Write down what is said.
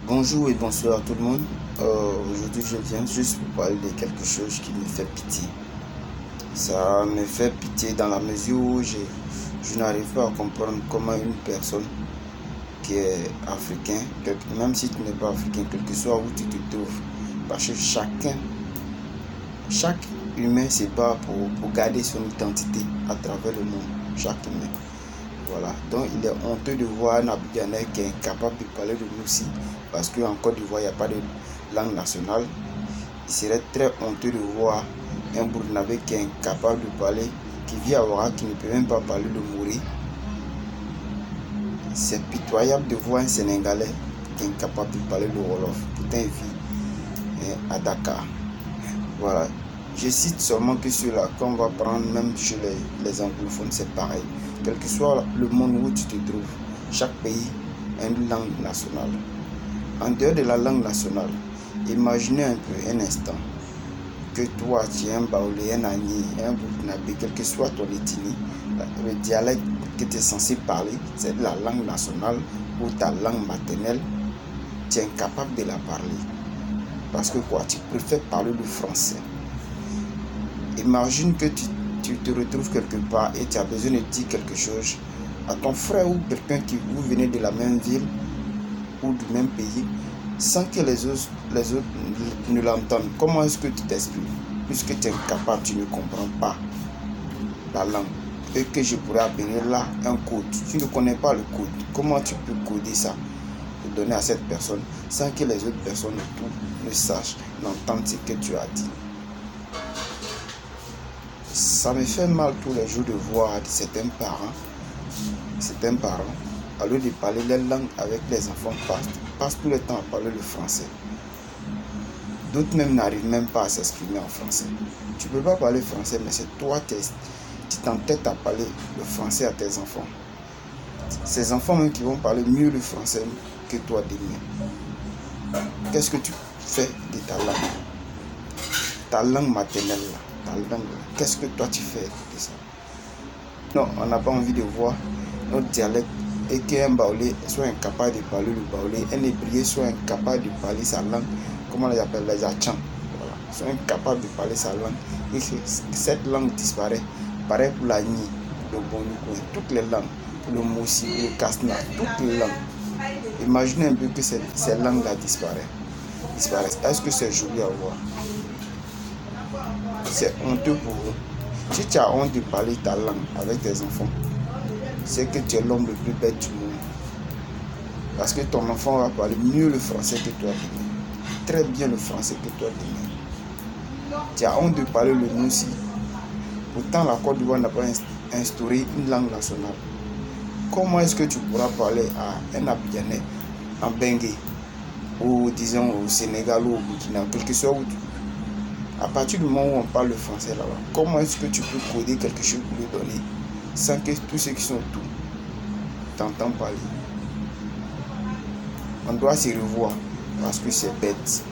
Bonjour et bonsoir tout le monde. Aujourd'hui je viens juste pour parler de quelque chose qui me fait pitié. Ça me fait pitié dans la mesure où je n'arrive pas à comprendre comment une personne qui est africain, même si tu n'es pas africain, quel que soit où tu te trouves, parce que chaque humain se bat pour garder son identité à travers le monde, chaque humain. Voilà, donc il est honteux de voir un Abidjanais qui est incapable de parler de Moussi parce qu'en Côte d'Ivoire, il n'y a pas de langue nationale. Il serait très honteux de voir un Burkinabé qui est incapable de parler, qui vit à Ouaga, qui ne peut même pas parler de Mouri. C'est pitoyable de voir un Sénégalais qui est incapable de parler de Wolof. Putain, il vit à Dakar. Voilà. Je cite seulement que ceux-là, qu'on va prendre même chez les anglophones, c'est pareil. Quel que soit le monde où tu te trouves, chaque pays a une langue nationale. En dehors de la langue nationale, imaginez un peu, un instant, que toi, tu es un Baoulé, un Agni, un Burkinabé, quel que soit ton ethnie, le dialecte que tu es censé parler, c'est la langue nationale ou ta langue maternelle, tu es incapable de la parler. Parce que quoi, tu préfères parler le français. Imagine que tu te retrouves quelque part et tu as besoin de dire quelque chose à ton frère ou quelqu'un qui vous venez de la même ville ou du même pays sans que les autres ne l'entendent. Comment est-ce que tu t'exprimes? Puisque tu es incapable, tu ne comprends pas la langue et que je pourrais appeler là un code. Tu ne connais pas le code. Comment tu peux coder ça pour donner à cette personne sans que les autres personnes ne sachent, n'entendent ce que tu as dit? Ça me fait mal tous les jours de voir certains parents, au lieu de parler leur langue avec les enfants, passent tout le temps à parler le français. D'autres même n'arrivent même pas à s'exprimer en français. Tu ne peux pas parler français, mais c'est toi qui t'entêtes à parler le français à tes enfants. Ces enfants même qui vont parler mieux le français que toi demain. Qu'est-ce que tu fais de ta langue? Ta langue maternelle là. Qu'est-ce que toi tu fais de ça? Non, on n'a pas envie de voir notre dialecte et qu'un Baoulé soit incapable de parler le Baoulé, un Hébrier soit incapable de parler sa langue, comment on les appelle, les Achans, voilà, soit incapable de parler sa langue et que cette langue disparaît. Pareil pour la Ni, le Bonoukou, toutes les langues, pour le Moussi, le Kasna, toutes les langues. Imaginez un peu que ces langues-là disparaissent. Est-ce que c'est joli à voir? C'est honteux pour vous. Si tu as honte de parler ta langue avec tes enfants, c'est que tu es l'homme le plus bête du monde. Parce que ton enfant va parler mieux le français que toi demain. Très bien le français que toi demain. Tu as honte de parler le Moussi. Pourtant, la Côte d'Ivoire n'a pas instauré une langue nationale. Comment est-ce que tu pourras parler à un Abidjanais en Bengué ou disons au Sénégal ou au Burkina, quel que soit où tu... À partir du moment où on parle le français là-bas, comment est-ce que tu peux coder quelque chose pour lui donner sans que tous ceux qui sont autour t'entendent parler? On doit se revoir parce que c'est bête.